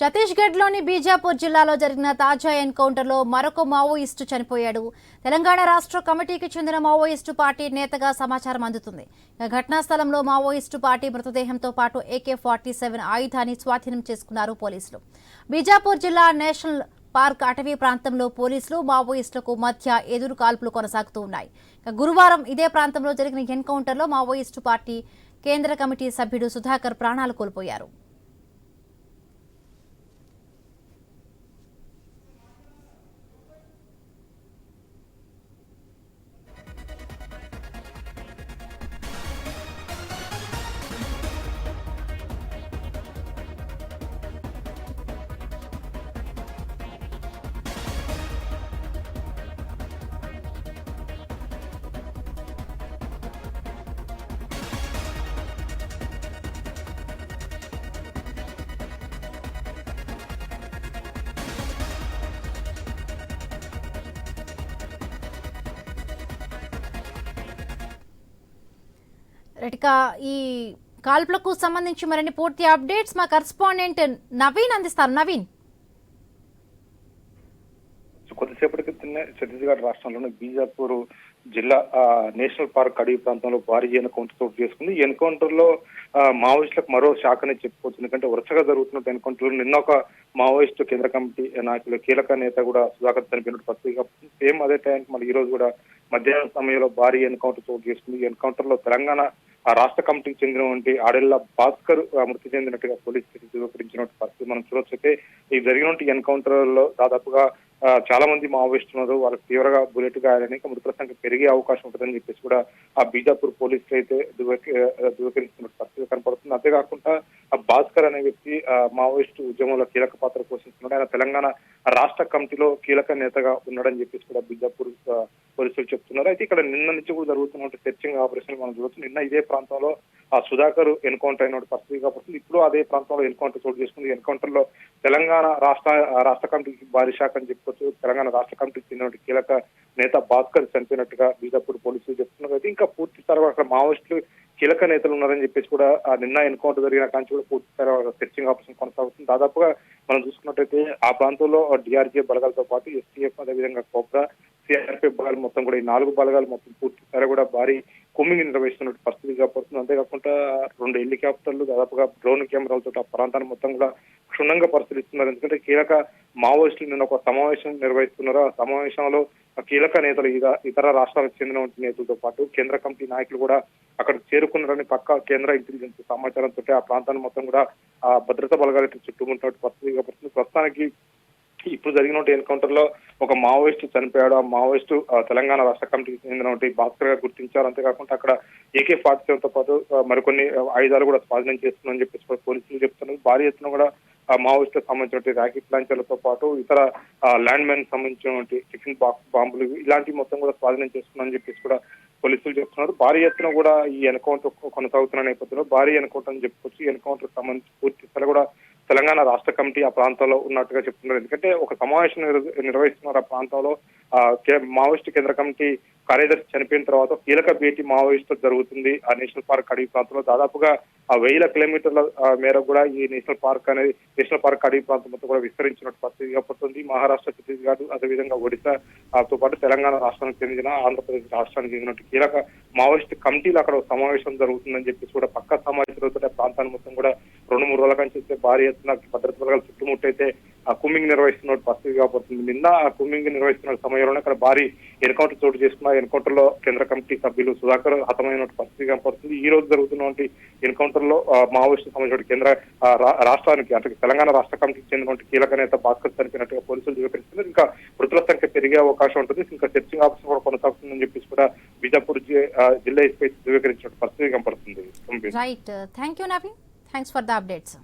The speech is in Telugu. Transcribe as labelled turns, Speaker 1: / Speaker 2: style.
Speaker 1: ఛత్తీస్గఢ్లోని బీజాపూర్ జిల్లాలో జరిగిన తాజా ఎన్కౌంటర్లో మరొక మావోయిస్టు చనిపోయాడు. తెలంగాణ రాష్ట్ర కమిటీకి చెందిన మావోయిస్టు పార్టీ నేతగా సమాచారం అందుతుంది. ఘటనా స్థలంలో మావోయిస్టు పార్టీ మృతదేహంతో పాటు AK-47 ఆయుధాన్ని స్వాధీనం చేసుకున్నారు పోలీసులు. బీజాపూర్ జిల్లా నేషనల్ పార్క్ అటవీ ప్రాంతంలో పోలీసులు మావోయిస్టులకు మధ్య ఎదురు కాల్పులు కొనసాగుతూ ఉన్నాయి. గురువారం ఇదే ప్రాంతంలో జరిగిన ఎన్కౌంటర్లో మావోయిస్టు పార్టీ కేంద్ర కమిటీ సభ్యుడు సుధాకర్ ప్రాణాలు కోల్పోయారు. ఈ కాల్పులకు సంబంధించి మరిన్ని పూర్తి అప్డేట్స్ మా కరెస్పాండెంట్ నవీన్ అందిస్తారు. నవీన్,
Speaker 2: కొద్దిసేపటి క్రితమే ఛత్తీస్గఢ్ రాష్ట్రంలోని బీజాపూర్ జిల్లా నేషనల్ పార్క్ అడవి ప్రాంతంలో భారీ ఎన్కౌంటర్ చోటు చేసుకుంది. ఈ ఎన్కౌంటర్ లో మావోయిస్టులకు మరో శాఖ అని చెప్పుకోవచ్చు. ఎందుకంటే వరుసగా జరుగుతున్న ఎన్కౌంటర్ నిన్న ఒక మావోయిస్టు కేంద్ర కమిటీ నాయకులు కీలక నేత కూడా సుధాకర్ చనిపోయినట్టు పత్రిక సేమ్ అదే టైంకి మళ్ళీ ఈ రోజు కూడా మధ్యాహ్నం సమయంలో భారీ ఎన్కౌంటర్ చోటు చేసుకుంది. ఈ ఎన్కౌంటర్ లో తెలంగాణ రాష్ట్ర కమిటీకి చెందినటువంటి ఆడెల్ల భాస్కర్ మృతి చెందినట్టుగా పోలీసులు ధృవీకరించినట్టు పరిస్థితి మనం చూడొచ్చు. అయితే ఈ జరిగినటువంటి ఎన్కౌంటర్ లో దాదాపుగా చాలా మంది మావోయిస్టులు వాళ్ళకి తీవ్రంగా బుల్లెట్ గాయాలని మృతుల సంఖ్య పెరిగే అవకాశం ఉంటుందని చెప్పేసి కూడా ఆ బీజాపూర్ పోలీసులు అయితే ధృవీకరిస్తున్న పరిస్థితి కనపడుతుంది. అంతేకాకుండా ఆ భాస్కర్ అనే వ్యక్తి మావోయిస్టు ఉద్యమంలో కీలక పాత్ర పోషిస్తున్నాడు. ఆయన తెలంగాణ రాష్ట్ర కమిటీలో కీలక నేతగా ఉన్నాడని చెప్పేసి కూడా బీజాపూర్ పోలీసులు చెప్తున్నారు. అయితే ఇక్కడ నిన్న నుంచి కూడా జరుగుతున్న సెర్చింగ్ ఆపరేషన్ మనం చూడవచ్చు. నిన్న ఇదే ప్రాంతంలో ఆ సుధాకర్ ఎన్కౌంటర్ అయిన పరిస్థితి కాబట్టి ఇప్పుడు అదే ప్రాంతంలో ఎన్కౌంటర్ చోటు చేసుకుంది. ఎన్కౌంటర్ లో తెలంగాణ రాష్ట్ర కమిటీకి భారీ శాఖ అని చెప్పుకోవచ్చు. తెలంగాణ రాష్ట్ర కమిటీకి చెందిన కీలక నేత భాస్కర్ చనిపోయినట్టుగా బీజాపూర్ పోలీసులు చెప్తున్నారు. అయితే ఇంకా పూర్తి స్థాయిలో అక్కడ మావోయిస్టులు కీలక నేతలు ఉన్నారని చెప్పేసి కూడా నిన్న ఎన్కౌంటర్ జరిగిన కాంచి కూడా పూర్తి స్థాయిలో సెర్చింగ్ ఆపరేషన్ కొనసాగుతుంది. దాదాపుగా మనం చూసుకున్నట్టయితే ఆ ప్రాంతంలో DRG బలగాలతో పాటు STF అదేవిధంగా కోబ్రా CRPF బలగాలు మొత్తం కూడా ఈ 4 బలగాలు మొత్తం పూర్తి స్థాయిలో కూడా భారీ కుమ్మింగ్ నిర్వహిస్తున్నట్టు పరిస్థితి పడుతుంది. అంతేకాకుండా 2 హెలికాప్టర్లు దాదాపుగా డ్రోన్ కెమెరాలతో ఆ ప్రాంతాన్ని మొత్తం కూడా క్షుణ్ణంగా పరిశీలిస్తున్నారు. ఎందుకంటే కీలక మావోయిస్టులు నిన్న ఒక సమావేశం నిర్వహిస్తున్నారు. ఆ సమావేశంలో కీలక నేతలు ఇతర రాష్ట్రాలకు చెందిన నేతలతో పాటు కేంద్ర కమిటీ నాయకులు కూడా అక్కడికి చేరుకున్నారని పక్క కేంద్ర ఇంటెలిజెన్స్ సమాచారంతో ఆ ప్రాంతాన్ని మొత్తం కూడా ఆ భద్రతా బలగాలు చుట్టుముట్టినట్టు పరిస్థితి పడుతుంది. ప్రస్తుతానికి ఇప్పుడు జరిగిన ఎన్కౌంటర్ లో ఒక మావోయిస్టు చనిపోయాడు. ఆ మావోయిస్టు తెలంగాణ రాష్ట్ర కమిటీకి చెందిన భాస్కర్ గా గుర్తించారు. అంతేకాకుండా అక్కడ AK-47 తో పాటు మరికొన్ని ఆయుధాలు కూడా స్వాధీనం చేస్తున్నారని చెప్పేసి పోలీసులు చెప్తున్నారు. భారీ ఎత్తున కూడా మావోయిస్టులకు సంబంధించిన ర్యాకెట్ లాంచర్లతో పాటు ఇతర ల్యాండ్ మైన్ సంబంధించినటువంటి టిఫిన్ బాక్స్ బాంబులు ఇలాంటివి మొత్తం కూడా స్వాధీనం చేస్తున్నారని చెప్పేసి కూడా పోలీసులు చెప్తున్నారు. భారీ ఎత్తున కూడా ఈ ఎన్కౌంటర్ కొనసాగుతున్న నేపథ్యంలో భారీ ఎన్కౌంటర్ అని చెప్పుకోవచ్చు. ఈ ఎన్కౌంటర్ సంబంధించి పూర్తి స్థాయి కూడా తెలంగాణ రాష్ట్ర కమిటీ ఆ ప్రాంతంలో ఉన్నట్టుగా చెప్తున్నారు. ఎందుకంటే ఒక సమావేశం నిర్వహిస్తున్నారు ఆ ప్రాంతంలో. మావోయిస్టు కేంద్ర కమిటీ కార్యదర్శి చనిపోయిన తర్వాత కీలక భేటీ మావోయిస్టు జరుగుతుంది ఆ నేషనల్ పార్క్ అడవి ప్రాంతంలో. దాదాపుగా 1000 కిలోమీటర్ల మేరకు కూడా ఈ నేషనల్ పార్క్ అడవి ప్రాంతం మొత్తం కూడా విస్తరించినట్టు పరిస్థితి పడుతుంది. మహారాష్ట్ర, ఛత్తీస్గఢ్ అదేవిధంగా ఒడిశా తో పాటు తెలంగాణ రాష్ట్రానికి చెందిన ఆంధ్రప్రదేశ్ రాష్ట్రానికి చెందిన కీలక మావోయిస్టు కమిటీలు అక్కడ సమావేశం జరుగుతుందని చెప్పేసి కూడా పక్క సమావేశంతో ప్రాంతాన్ని మొత్తం కూడా 2-3 రోజుల కంటే భారీ ఎత్తున భద్రతా బలగాలు చుట్టుముట్టయితే ఆ కుమ్మింగ్ నిర్వహిస్తున్న పరిస్థితి కాబోతుంది. నిన్న ఆ కుమ్మింగ్ నిర్వహిస్తున్న సమయంలోనే అక్కడ భారీ ఎన్కౌంటర్ చోటు చేసుకున్న ఎన్కౌంటర్ లో కేంద్ర కమిటీ సభ్యులు సుధాకర్ హతమైన పరిస్థితి కనపడుతుంది. ఈ రోజు జరుగుతున్నటువంటి ఎన్కౌంటర్ లో మావోయిస్టు సంబంధించిన కేంద్ర రాష్ట్రానికి అంటే తెలంగాణ రాష్ట్ర కమిటీకి చెందినటువంటి కీలక నేత భాస్కర్ చనిపోయినట్టుగా పోలీసులు ధృవీకరిస్తున్నారు. ఇంకా మృతుల సంఖ్య పెరిగే అవకాశం ఉంటుంది. ఇంకా సెర్చింగ్ ఆపరేషన్ కూడా కొనసాగుతుందని చెప్పేసి కూడా బీజాపూర్ జిల్లా ఎస్పీ ధృవీకరించిన పరిస్థితి కనపడుతుంది.
Speaker 1: Right, thank you Naveen, thanks for the updates.